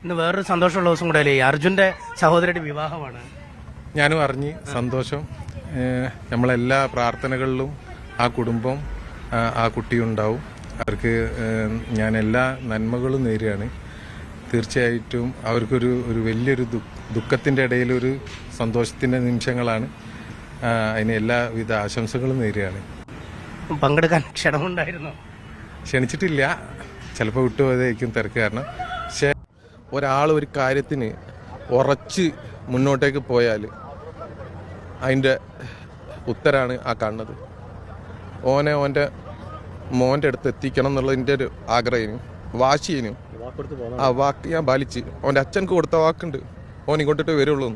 ഇന്ന് വേറൊരു സന്തോഷമുള്ള ദിവസം കൂടെ അല്ലേ? അർജുന്റെ സഹോദരിയുടെ വിവാഹമാണ്. ഞാനും അറിഞ്ഞ് സന്തോഷം. നമ്മളെല്ലാ പ്രാർത്ഥനകളിലും ആ കുടുംബം ആ കുട്ടിയുണ്ടാവും. അവർക്ക് ഞാൻ എല്ലാ നന്മകളും നേരുകയാണ്. തീർച്ചയായിട്ടും അവർക്കൊരു വലിയൊരു ദുഃഖത്തിൻ്റെ ഇടയിലൊരു സന്തോഷത്തിൻ്റെ നിമിഷങ്ങളാണ്. അതിന് എല്ലാവിധ ആശംസകളും നേരുകയാണ്. പങ്കെടുക്കാൻ ക്ഷണമുണ്ടായിരുന്നോ? ക്ഷണിച്ചിട്ടില്ല, ചിലപ്പോൾ വിട്ടുപോയതായിരിക്കും തിരക്ക് കാരണം. പക്ഷേ ഒരാൾ ഒരു കാര്യത്തിന് ഉറച്ച് മുന്നോട്ടേക്ക് പോയാൽ അതിൻ്റെ ഉത്തരാണ് ആ കാണുന്നത്. ഓൻ്റെ മോൻ്റെ അടുത്ത് എത്തിക്കണം എന്നുള്ളതിൻ്റെ ഒരു ആഗ്രഹം, വാശിയനും ആ വാക്ക് ഞാൻ പാലിച്ച്. ഓൻ്റെ അച്ഛനക്ക് കൊടുത്ത വാക്കുണ്ട്, ഓൻ ഇങ്ങോട്ടിട്ട് വരുള്ളൂ.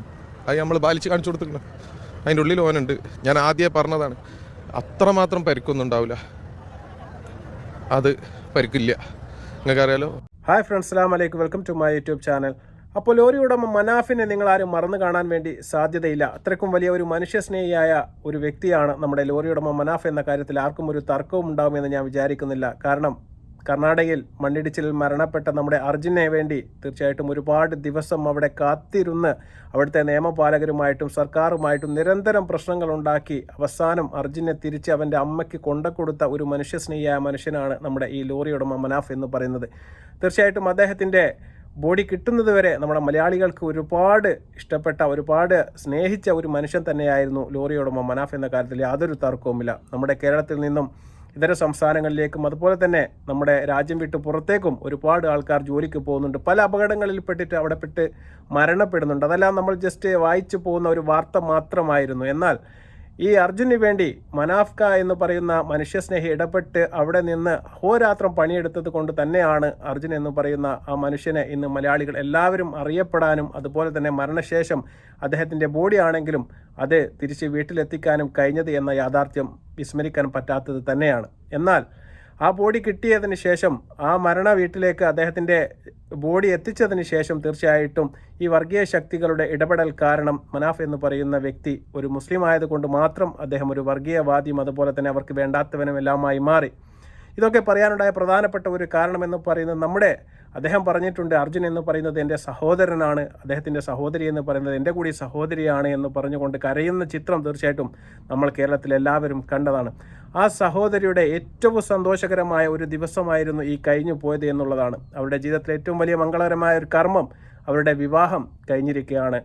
അത് നമ്മൾ പാലിച്ച് കാണിച്ചു കൊടുത്തിട്ടുണ്ട്. അതിൻ്റെ ഉള്ളിൽ ഓനുണ്ട്. ഞാൻ ആദ്യമേ പറഞ്ഞതാണ്, അത്രമാത്രം പരിക്കൊന്നും ഉണ്ടാവില്ല, അത് പരിക്കില്ല. നിങ്ങൾക്കറിയാലോ. ഹായ് ഫ്രണ്ട്സ്, അസ്സലാമു അലൈക്കും. Welcome to my YouTube channel. അപ്പോൾ ലോറി ഉടമ മനാഫിനെ നിങ്ങൾ ആരും മറന്നു കാണാൻ വേണ്ടി സാധ്യതയില്ല. അത്രയ്ക്കും വലിയ ഒരു മനുഷ്യസ്നേഹിയായ ഒരു വ്യക്തിയാണ് നമ്മുടെ ലോറി ഉടമ മനാഫ് എന്ന കാര്യത്തിൽ ആർക്കും ഒരു തർക്കവും ഉണ്ടാകുമെന്ന് ഞാൻ വിചാരിക്കുന്നില്ല. കാരണം കർണാടകയിൽ മണ്ണിടിച്ചിലിൽ മരണപ്പെട്ട നമ്മുടെ അർജുനെ വേണ്ടി തീർച്ചയായിട്ടും ഒരുപാട് ദിവസം അവിടെ കാത്തിരുന്ന് അവിടുത്തെ നിയമപാലകരുമായിട്ടും സർക്കാരുമായിട്ടും നിരന്തരം പ്രശ്നങ്ങളുണ്ടാക്കി അവസാനം അർജുനെ തിരിച്ച് അവൻ്റെ അമ്മയ്ക്ക് കൊണ്ടുകൊടുത്ത ഒരു മനുഷ്യസ്നേഹിയായ മനുഷ്യനാണ് നമ്മുടെ ഈ ലോറി ഉടമ മനാഫ് എന്ന് പറയുന്നത്. തീർച്ചയായിട്ടും അദ്ദേഹത്തിൻ്റെ ബോഡി കിട്ടുന്നത് വരെ നമ്മുടെ മലയാളികൾക്ക് ഒരുപാട് ഇഷ്ടപ്പെട്ട, ഒരുപാട് സ്നേഹിച്ച ഒരു മനുഷ്യൻ തന്നെയായിരുന്നു ലോറി ഉടമ മനാഫ് എന്ന കാര്യത്തിൽ യാതൊരു തർക്കവുമില്ല. നമ്മുടെ കേരളത്തിൽ നിന്നും ഇതര സംസ്ഥാനങ്ങളിലേക്കും അതുപോലെ തന്നെ നമ്മുടെ രാജ്യം വിട്ട് പുറത്തേക്കും ഒരുപാട് ആൾക്കാർ ജോലിക്ക് പോകുന്നുണ്ട്. പല അപകടങ്ങളിൽ പെട്ടിട്ട് അവിടെ മരണപ്പെടുന്നുണ്ട്. അതെല്ലാം നമ്മൾ ജസ്റ്റ് വായിച്ചു പോകുന്ന ഒരു വാർത്ത മാത്രമായിരുന്നു. എന്നാൽ ഈ അർജുന് വേണ്ടി മനാഫ്ക എന്ന് പറയുന്ന മനുഷ്യസ്നേഹി ഇടപെട്ട് അവിടെ നിന്ന് അഹോരാത്രം പണിയെടുത്തത് കൊണ്ട് തന്നെയാണ് അർജുൻ എന്ന് പറയുന്ന ആ മനുഷ്യനെ ഇന്ന് മലയാളികൾ എല്ലാവരും അറിയപ്പെടാനും അതുപോലെ തന്നെ മരണശേഷം അദ്ദേഹത്തിൻ്റെ ബോഡി ആണെങ്കിലും അത് തിരിച്ച് വീട്ടിലെത്തിക്കാനും കഴിഞ്ഞത് എന്ന യാഥാർത്ഥ്യം വിസ്മരിക്കാൻ പറ്റാത്തത് തന്നെയാണ്. എന്നാൽ ആ ബോഡി കിട്ടിയതിന് ശേഷം ആ മരണ വീട്ടിലേക്ക് അദ്ദേഹത്തിൻ്റെ ബോഡി എത്തിച്ചതിന് ശേഷം തീർച്ചയായിട്ടും ഈ വർഗീയ ശക്തികളുടെ ഇടപെടൽ കാരണം മനാഫ് എന്ന് പറയുന്ന വ്യക്തി ഒരു മുസ്ലിം ആയതുകൊണ്ട് മാത്രം അദ്ദേഹം ഒരു വർഗീയവാദിയും അതുപോലെ തന്നെ അവർക്ക് വേണ്ടാത്തവനും എല്ലാമായി മാറി. ഇതൊക്കെ പറയാനുണ്ടായ പ്രധാനപ്പെട്ട ഒരു കാരണമെന്ന് പറയുന്നത് അദ്ദേഹം പറഞ്ഞിട്ടുണ്ട്, അർജുൻ എന്ന് പറയുന്നത് എൻ്റെ സഹോദരനാണ്, അദ്ദേഹത്തിൻ്റെ സഹോദരി എന്ന് പറയുന്നത് എൻ്റെ കൂടി സഹോദരിയാണ് എന്ന് പറഞ്ഞുകൊണ്ട് കരയുന്ന ചിത്രം തീർച്ചയായിട്ടും നമ്മൾ കേരളത്തിൽ എല്ലാവരും കണ്ടതാണ്. ആ സഹോദരിയുടെ ഏറ്റവും സന്തോഷകരമായ ഒരു ദിവസമായിരുന്നു ഈ കഴിഞ്ഞു പോയത് എന്നുള്ളതാണ്. അവരുടെ ജീവിതത്തിലെ ഏറ്റവും വലിയ മംഗളകരമായ ഒരു കർമ്മം, അവരുടെ വിവാഹം കഴിഞ്ഞിരിക്കുകയാണ്.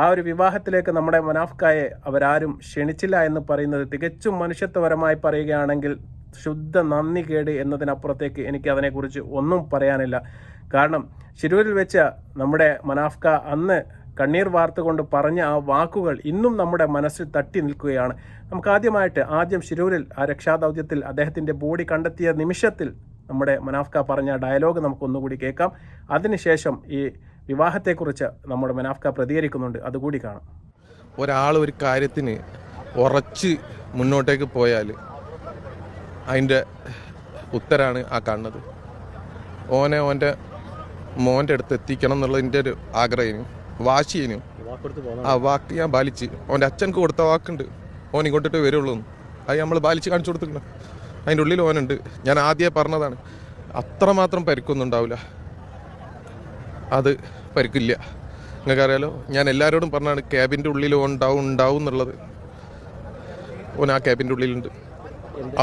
ആ ഒരു വിവാഹത്തിലേക്ക് നമ്മുടെ മനാഫ്കായെ അവരാരും ക്ഷണിച്ചില്ല എന്ന് പറയുന്നത് തികച്ചും മനുഷ്യത്വപരമായി പറയുകയാണെങ്കിൽ ശുദ്ധ നന്ദി കേട് എന്നതിനപ്പുറത്തേക്ക് എനിക്ക് അതിനെക്കുറിച്ച് ഒന്നും പറയാനില്ല. കാരണം ശിരൂരിൽ വെച്ച് നമ്മുടെ മനാഫ്ക അന്ന് കണ്ണീർ വാർത്തുകൊണ്ട് പറഞ്ഞ ആ വാക്കുകൾ ഇന്നും നമ്മുടെ മനസ്സിൽ തട്ടി നിൽക്കുകയാണ്. നമുക്ക് ആദ്യം ശിരൂരിൽ ആ രക്ഷാദൗത്യത്തിൽ അദ്ദേഹത്തിൻ്റെ ബോഡി കണ്ടെത്തിയ നിമിഷത്തിൽ നമ്മുടെ മനാഫ്ക പറഞ്ഞ ഡയലോഗ് നമുക്കൊന്നുകൂടി കേൾക്കാം. അതിനുശേഷം ഈ വിവാഹത്തെക്കുറിച്ച് നമ്മുടെ മനാഫ്ക പ്രതികരിക്കുന്നുണ്ട്, അതുകൂടി കാണാം. ഒരാൾ ഒരു കാര്യത്തിന് ഉറച്ച് മുന്നോട്ടേക്ക് പോയാൽ അതിൻ്റെ ഉത്തരാണ് ആ കാണുന്നത്. ഓൻ്റെ മോൻ്റെ അടുത്ത് എത്തിക്കണം എന്നുള്ളതിൻ്റെ ഒരു ആഗ്രഹം, വാശിയനും ആ വാക്ക് ഞാൻ പാലിച്ച്. ഓൻ്റെ അച്ഛനക്ക് കൊടുത്ത വാക്കുണ്ട്, ഓൻ ഇങ്ങോട്ടിട്ട് വരുള്ളൂ. അത് നമ്മൾ പാലിച്ച് കാണിച്ചു കൊടുത്തിട്ടുണ്ട്. അതിൻ്റെ ഉള്ളിൽ ഓനുണ്ട്. ഞാൻ ആദ്യമേ പറഞ്ഞതാണ്, അത്രമാത്രം പരിക്കൊന്നും ഉണ്ടാവില്ല, അത് പരിക്കില്ല. നിങ്ങൾക്കറിയാലോ, ഞാൻ എല്ലാവരോടും പറഞ്ഞാണ് ക്യാബിൻ്റെ ഉള്ളിൽ ഉണ്ടാവും എന്നുള്ളത്. ഓൻ ആ ക്യാബിൻ്റെ ഉള്ളിലുണ്ട്.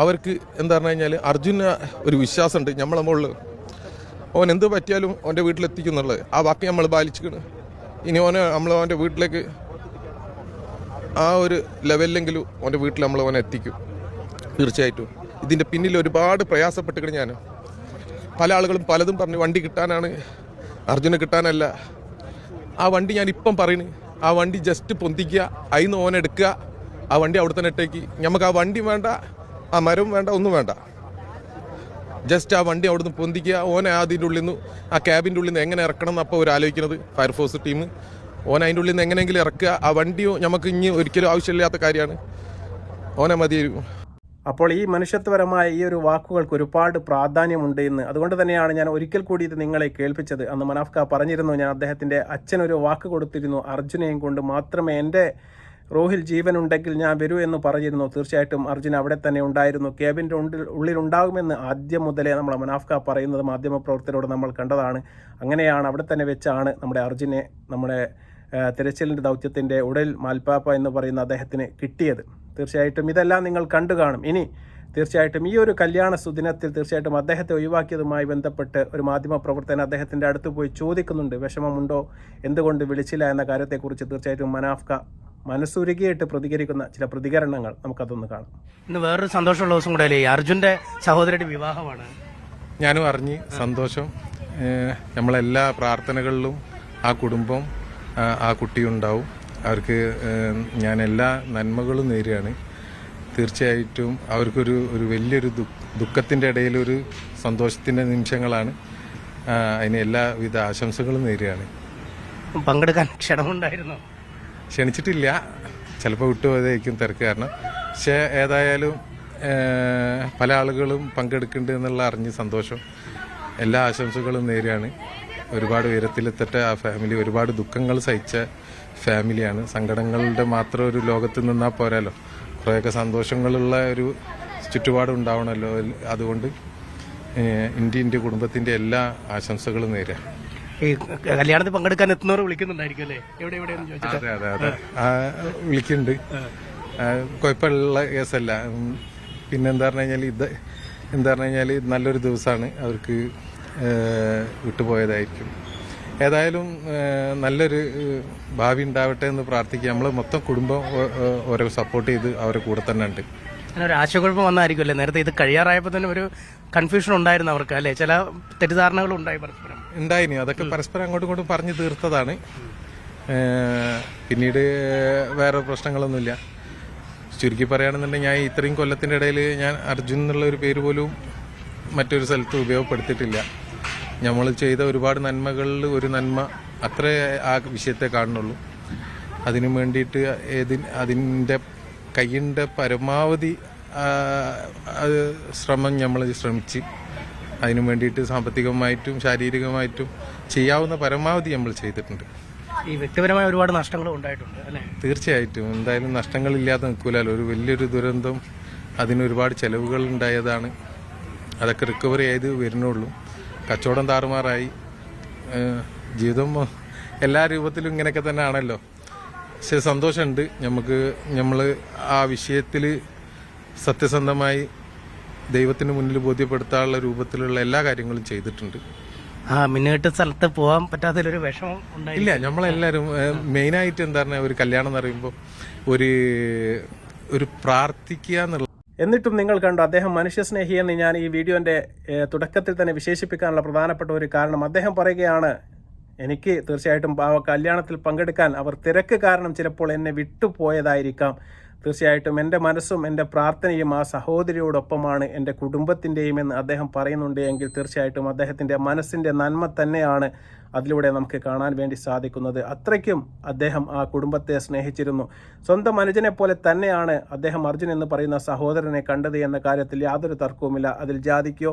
അവർക്ക് എന്താ പറഞ്ഞു കഴിഞ്ഞാൽ അർജുന ഒരു വിശ്വാസമുണ്ട് നമ്മളെ മുകളിൽ, ഓൻ എന്ത് പറ്റിയാലും ഓൻ്റെ വീട്ടിലെത്തിക്കും എന്നുള്ളത്. ആ വാക്ക് നമ്മൾ പാലിച്ചിരിക്കണം. ഇനി ഓൻ്റെ വീട്ടിലേക്ക് ആ ഒരു ലെവലിലെങ്കിലും ഓൻ്റെ വീട്ടിൽ ഓനെ എത്തിക്കും തീർച്ചയായിട്ടും. ഇതിൻ്റെ പിന്നിൽ ഒരുപാട് പ്രയാസപ്പെട്ടിരിക്കണം ഞാൻ. പല ആളുകളും പലതും പറഞ്ഞു, വണ്ടി കിട്ടാനാണ്, അർജുന കിട്ടാനല്ല. ആ വണ്ടി ഞാൻ ഇപ്പം പറയുന്നു, ആ വണ്ടി ജസ്റ്റ് പൊന്തിക്കുക, അതിന്ന് ഓനെടുക്കുക, ആ വണ്ടി അവിടെ തന്നെ ഇട്ടേക്ക്. നമുക്ക് ആ വണ്ടി വേണ്ട, ആ മരവും വേണ്ട, ഒന്നും വേണ്ട. ജസ്റ്റ് ആ വണ്ടി അവിടുന്ന് പൊന്തിക്കുക. ഓനെ അതിൻ്റെ ഉള്ളിൽ നിന്ന്, ആ ക്യാബിൻ്റെ ഉള്ളിൽ നിന്ന് എങ്ങനെ ഇറക്കണം എന്ന് അപ്പോൾ ആലോചിക്കുന്നത് ഫയർഫോഴ്സ് ടീം. ഓനെ അതിൻ്റെ ഉള്ളിൽ നിന്ന് എങ്ങനെയെങ്കിലും ഇറക്കുക. ആ വണ്ടിയോ നമുക്ക് ഇനി ഒരിക്കലും ആവശ്യമില്ലാത്ത കാര്യമാണ്, ഓനെ മതിയായിരിക്കും. അപ്പോൾ ഈ മനുഷ്യത്വപരമായ ഈ ഒരു വാക്കുകൾക്ക് ഒരുപാട് പ്രാധാന്യമുണ്ട് എന്ന്. അതുകൊണ്ട് തന്നെയാണ് ഞാൻ ഒരിക്കൽ കൂടി ഇത് നിങ്ങളെ കേൾപ്പിച്ചത്. അന്ന് മനാഫ്ക പറഞ്ഞിരുന്നു, ഞാൻ അദ്ദേഹത്തിൻ്റെ അച്ഛനൊരു വാക്ക് കൊടുത്തിരുന്നു, അർജുനെയും കൊണ്ട് മാത്രമേ എൻ്റെ റൂഹിൽ ജീവനുണ്ടെങ്കിൽ ഞാൻ വരൂ എന്ന് പറഞ്ഞിരുന്നു. തീർച്ചയായിട്ടും അർജുൻ അവിടെ തന്നെ ഉണ്ടായിരുന്നു. ക്യാബിൻ്റെ ഉള്ളിലുണ്ടാകുമെന്ന് ആദ്യം മുതലേ നമ്മുടെ മനാഫ്ക പറയുന്നത് മാധ്യമപ്രവർത്തകരോട് നമ്മൾ കണ്ടതാണ്. അങ്ങനെയാണ് അവിടെ തന്നെ വെച്ചാണ് നമ്മുടെ അർജുനെ നമ്മുടെ തിരച്ചിലിൻ്റെ ദൗത്യത്തിൻ്റെ ഉടൽ മാൽപ്പാപ്പ എന്ന് പറയുന്ന അദ്ദേഹത്തിന് കിട്ടിയത്. തീർച്ചയായിട്ടും ഇതെല്ലാം നിങ്ങൾ കണ്ടു കാണും. ഇനി തീർച്ചയായിട്ടും ഈ ഒരു കല്യാണ സുദിനത്തിൽ തീർച്ചയായിട്ടും അദ്ദേഹത്തെ ഒഴിവാക്കിയതുമായി ബന്ധപ്പെട്ട് ഒരു മാധ്യമപ്രവർത്തകൻ അദ്ദേഹത്തിൻ്റെ അടുത്ത് പോയി ചോദിക്കുന്നുണ്ട്, വിഷമമുണ്ടോ, എന്തുകൊണ്ട് വിളിച്ചില്ല എന്ന കാര്യത്തെക്കുറിച്ച്. തീർച്ചയായിട്ടും മനാഫ്ക മനസ്സുരുകിയിട്ട് പ്രതികരിക്കുന്ന ചില പ്രതികരണങ്ങൾ നമുക്കതൊന്ന് കാണാം. ഇന്ന് വേറൊരു സന്തോഷമുള്ള ദിവസം കൂടെ അല്ലേ, അർജുൻ്റെ സഹോദരിയുടെ വിവാഹമാണ്. ഞാനും അറിഞ്ഞ് സന്തോഷം. നമ്മളെല്ലാ പ്രാർത്ഥനകളിലും ആ കുടുംബം ആ കുട്ടിയുണ്ടാവും. അവർക്ക് ഞാൻ എല്ലാ നന്മകളും നേരുകയാണ്. തീർച്ചയായിട്ടും അവർക്കൊരു വലിയൊരു ദുഃഖത്തിൻ്റെ ഇടയിലൊരു സന്തോഷത്തിൻ്റെ നിമിഷങ്ങളാണ്. അതിന് എല്ലാവിധ ആശംസകളും നേരുകയാണ്. പങ്കെടുക്കാൻ ക്ഷണമുണ്ടായിരുന്നോ? ക്ഷണിച്ചിട്ടില്ല, ചിലപ്പോൾ വിട്ടുപോയതായിരിക്കും തിരക്ക് കാരണം. പക്ഷേ ഏതായാലും പല ആളുകളും പങ്കെടുക്കുന്നുണ്ട് എന്നുള്ള അറിഞ്ഞ് സന്തോഷം. എല്ലാ ആശംസകളും നേരുകയാണ്. ഒരുപാട് ഉയരത്തിലെത്തട്ടെ ആ ഫാമിലി. ഒരുപാട് ദുഃഖങ്ങൾ സഹിച്ച ഫാമിലിയാണ്. സങ്കടങ്ങളുടെ മാത്രം ഒരു ലോകത്ത് നിന്നാൽ പോരാലോ, കുറേയൊക്കെ സന്തോഷങ്ങളുള്ള ഒരു ചുറ്റുപാടുണ്ടാവണമല്ലോ. അതുകൊണ്ട് ഇന്ത്യൻ്റെ കുടുംബത്തിൻ്റെ എല്ലാ ആശംസകളും നേരുക. ഈ കല്യാണത്തിൽ പങ്കെടുക്കാൻ എത്തുന്നവർ വിളിക്കുന്നുണ്ടായിരിക്കും അല്ലേ, എവിടെയെന്ന് ചോദിച്ചിട്ട്? അതെ വിളിക്കുന്നുണ്ട്. കുഴപ്പമുള്ള കേസല്ല. പിന്നെ എന്താ പറഞ്ഞു കഴിഞ്ഞാൽ നല്ലൊരു ദിവസമാണ്. അവർക്ക് വിട്ടുപോയതായിരിക്കും. ഏതായാലും നല്ലൊരു ഭാവി ഉണ്ടാവട്ടെ എന്ന് പ്രാർത്ഥിക്കുക. നമ്മൾ മൊത്തം കുടുംബം ഓരോ സപ്പോർട്ട് ചെയ്ത് അവരെ കൂടെ തന്നെ ഉണ്ട്. ഒരു ആശയക്കുഴപ്പം വന്നായിരിക്കും അല്ലേ, നേരത്തെ ഇത് കഴിയാറായപ്പോൾ തന്നെ ഒരു കൺഫ്യൂഷൻ ഉണ്ടായിരുന്നു അവർക്ക് അല്ലേ, ചില തെറ്റിദ്ധാരണകളും ഉണ്ടായി പരസ്പരം ഉണ്ടായിനി. അതൊക്കെ പരസ്പരം അങ്ങോട്ടും ഇങ്ങോട്ടും പറഞ്ഞു തീർത്തതാണ്. പിന്നീട് വേറെ പ്രശ്നങ്ങളൊന്നുമില്ല. ചുരുക്കി പറയുകയാണെന്നുണ്ടെങ്കിൽ ഞാൻ ഇത്രയും കൊല്ലത്തിൻ്റെ ഇടയിൽ ഞാൻ അർജുൻ എന്നുള്ള ഒരു പേര് പോലും മറ്റൊരു സ്ഥലത്ത് ഉപയോഗപ്പെടുത്തിയിട്ടില്ല. നമ്മൾ ചെയ്ത ഒരുപാട് നന്മകളിൽ ഒരു നന്മ അത്രേ ആ വിഷയത്തെ കാണുന്നുള്ളൂ. അതിനു വേണ്ടിയിട്ട് അതിൻ്റെ കയ്യിൻ്റെ പരമാവധി ശ്രമം നമ്മൾ ശ്രമിച്ച് അതിനു വേണ്ടിയിട്ട് സാമ്പത്തികമായിട്ടും ശാരീരികമായിട്ടും ചെയ്യാവുന്ന പരമാവധി നമ്മൾ ചെയ്തിട്ടുണ്ട്. ഈ വ്യക്തിപരമായ ഒരുപാട് നഷ്ടങ്ങളും ഉണ്ടായിട്ടുണ്ട് അല്ലേ? തീർച്ചയായിട്ടും. എന്തായാലും നഷ്ടങ്ങളില്ലാതെ നിൽക്കില്ലല്ലോ. ഒരു വലിയൊരു ദുരന്തം, അതിനൊരുപാട് ചെലവുകൾ ഉണ്ടായതാണ്. അതൊക്കെ റിക്കവറി ചെയ്ത് വരുന്നുള്ളൂ. കച്ചവടം താറുമാറായി. ജീവിതം എല്ലാ രൂപത്തിലും ഇങ്ങനെയൊക്കെ തന്നെ ആണല്ലോ. പക്ഷെ സന്തോഷമുണ്ട്. നമ്മൾ ആ വിഷയത്തിൽ സത്യസന്ധമായി ദൈവത്തിന് മുന്നിൽ ബോധ്യപ്പെടുത്താനുള്ള രൂപത്തിലുള്ള എല്ലാ കാര്യങ്ങളും ചെയ്തിട്ടുണ്ട്. മുന്നേറ്റ സ്ഥലത്ത് പോകാൻ പറ്റാത്തൊരു വിഷമം ഇല്ല. നമ്മളെല്ലാവരും മെയിനായിട്ട് എന്താ പറഞ്ഞാൽ ഒരു കല്യാണം എന്ന് പറയുമ്പോൾ ഒരു പ്രാർത്ഥിക്കുക എന്നുള്ള. എന്നിട്ടും നിങ്ങൾ കണ്ടു അദ്ദേഹം മനുഷ്യസ്നേഹി എന്ന് ഞാൻ ഈ വീഡിയോൻ്റെ തുടക്കത്തിൽ തന്നെ വിശേഷിപ്പിക്കാനുള്ള പ്രധാനപ്പെട്ട ഒരു കാരണം അദ്ദേഹം പറയുകയാണ്, എനിക്ക് തീർച്ചയായിട്ടും കല്യാണത്തിൽ പങ്കെടുക്കാൻ അവർ തിരക്ക് കാരണം ചിലപ്പോൾ എന്നെ വിട്ടുപോയതായിരിക്കാം. തീർച്ചയായിട്ടും എൻ്റെ മനസ്സും എൻ്റെ പ്രാർത്ഥനയും ആ സഹോദരിയോടൊപ്പമാണ്, എൻ്റെ കുടുംബത്തിൻ്റെയും എന്ന് അദ്ദേഹം പറയുന്നുണ്ട്. എങ്കിൽ തീർച്ചയായിട്ടും അദ്ദേഹത്തിൻ്റെ മനസ്സിൻ്റെ നന്മ തന്നെയാണ് അതിലൂടെ നമുക്ക് കാണാൻ വേണ്ടി സാധിക്കുന്നത്. അത്രയ്ക്കും അദ്ദേഹം ആ കുടുംബത്തെ സ്നേഹിച്ചിരുന്നു. സ്വന്തം അനുജനെ പോലെ തന്നെയാണ് അദ്ദേഹം അർജുൻ എന്ന് പറയുന്ന സഹോദരനെ കണ്ടത് എന്ന കാര്യത്തിൽ യാതൊരു തർക്കവുമില്ല. അതിൽ ജാതിക്കോ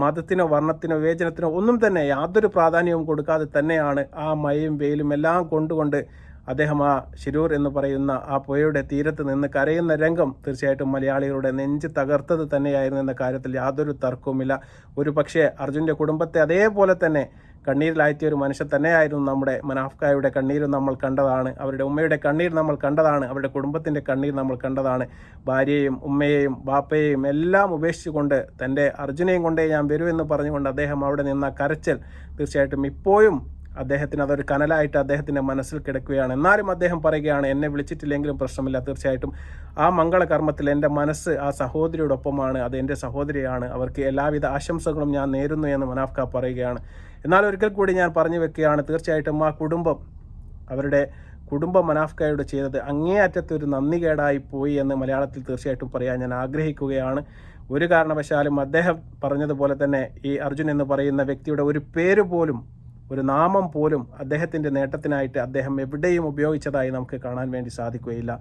മതത്തിനോ വർണ്ണത്തിനോ വിവേചനത്തിനോ ഒന്നും തന്നെ യാതൊരു പ്രാധാന്യവും കൊടുക്കാതെ തന്നെയാണ് ആ മഴയും വെയിലും എല്ലാം കൊണ്ടുകൊണ്ട് അദ്ദേഹം ആ ശിരൂർ എന്ന് പറയുന്ന ആ പുഴയുടെ തീരത്ത് നിന്ന് കരയുന്ന രംഗം തീർച്ചയായിട്ടും മലയാളികളുടെ നെഞ്ച് തകർത്തത് തന്നെയായിരുന്നു എന്ന കാര്യത്തിൽ യാതൊരു തർക്കവുമില്ല. ഒരു പക്ഷേ അർജുൻ്റെ കുടുംബത്തെ അതേപോലെ തന്നെ കണ്ണീരിലാഴ്ത്തിയ ഒരു മനുഷ്യൻ തന്നെയായിരുന്നു നമ്മുടെ മനാഫ്കായുടെ കണ്ണീരും നമ്മൾ കണ്ടതാണ്. അവരുടെ ഉമ്മയുടെ കണ്ണീർ നമ്മൾ കണ്ടതാണ്. അവരുടെ കുടുംബത്തിൻ്റെ കണ്ണീർ നമ്മൾ കണ്ടതാണ്. ഭാര്യയെയും ഉമ്മയെയും ബാപ്പയെയും എല്ലാം ഉപേക്ഷിച്ചുകൊണ്ട് തൻ്റെ അർജുനെയും കൊണ്ടേ ഞാൻ വരൂ എന്ന് പറഞ്ഞുകൊണ്ട് അദ്ദേഹം അവിടെ നിന്ന കരച്ചൽ തീർച്ചയായിട്ടും ഇപ്പോഴും അദ്ദേഹത്തിന് അതൊരു കനലായിട്ട് അദ്ദേഹത്തിൻ്റെ മനസ്സിൽ കിടക്കുകയാണ്. എന്നാലും അദ്ദേഹം പറയുകയാണ്, എന്നെ വിളിച്ചിട്ടില്ലെങ്കിലും പ്രശ്നമില്ല. തീർച്ചയായിട്ടും ആ മംഗളകർമ്മത്തിൽ എൻ്റെ മനസ്സ് ആ സഹോദരിയോടൊപ്പമാണ്, അത് എൻ്റെ സഹോദരിയാണ്. അവർക്ക് എല്ലാവിധ ആശംസകളും ഞാൻ നേരുന്നു എന്ന് മനാഫ്ക പറയുകയാണ്. എന്നാൽ ഒരിക്കൽ കൂടി ഞാൻ പറഞ്ഞു വെക്കുകയാണ്, തീർച്ചയായിട്ടും ആ അവരുടെ കുടുംബം മനാഫ്കയോട് ചെയ്തത് അങ്ങേയറ്റത്തൊരു നന്ദികേടായി പോയി എന്ന് മലയാളത്തിൽ തീർച്ചയായിട്ടും പറയാൻ ഞാൻ ആഗ്രഹിക്കുകയാണ്. ഒരു കാരണവശാലും അദ്ദേഹം പറഞ്ഞതുപോലെ തന്നെ ഈ അർജുൻ എന്ന് പറയുന്ന വ്യക്തിയുടെ ഒരു പേര് പോലും, ഒരു നാമം പോലും അദ്ദേഹത്തിൻ്റെ നേട്ടത്തിനായിട്ട് അദ്ദേഹം എവിടെയും ഉപയോഗിച്ചതായി നമുക്ക് കാണാൻ വേണ്ടി സാധിക്കുകയില്ല.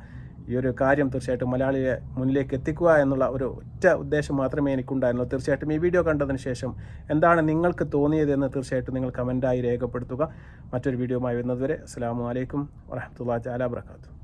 ഈ ഒരു കാര്യം തീർച്ചയായിട്ടും മലയാളിയെ മുന്നിലേക്ക് എത്തിക്കുക എന്നുള്ള ഒരു ഒറ്റ ഉദ്ദേശം മാത്രമേ എനിക്കുണ്ടായിരുന്നുള്ളൂ. തീർച്ചയായിട്ടും ഈ വീഡിയോ കണ്ടതിന് ശേഷം എന്താണ് നിങ്ങൾക്ക് തോന്നിയതെന്ന് തീർച്ചയായിട്ടും നിങ്ങൾ കമൻറ്റായി രേഖപ്പെടുത്തുക. മറ്റൊരു വീഡിയോയുമായി വരുന്നതുവരെ അസ്സലാമു അലൈക്കും വറഹ്മത്തുള്ളാഹി തആല വബറകാതുഹു.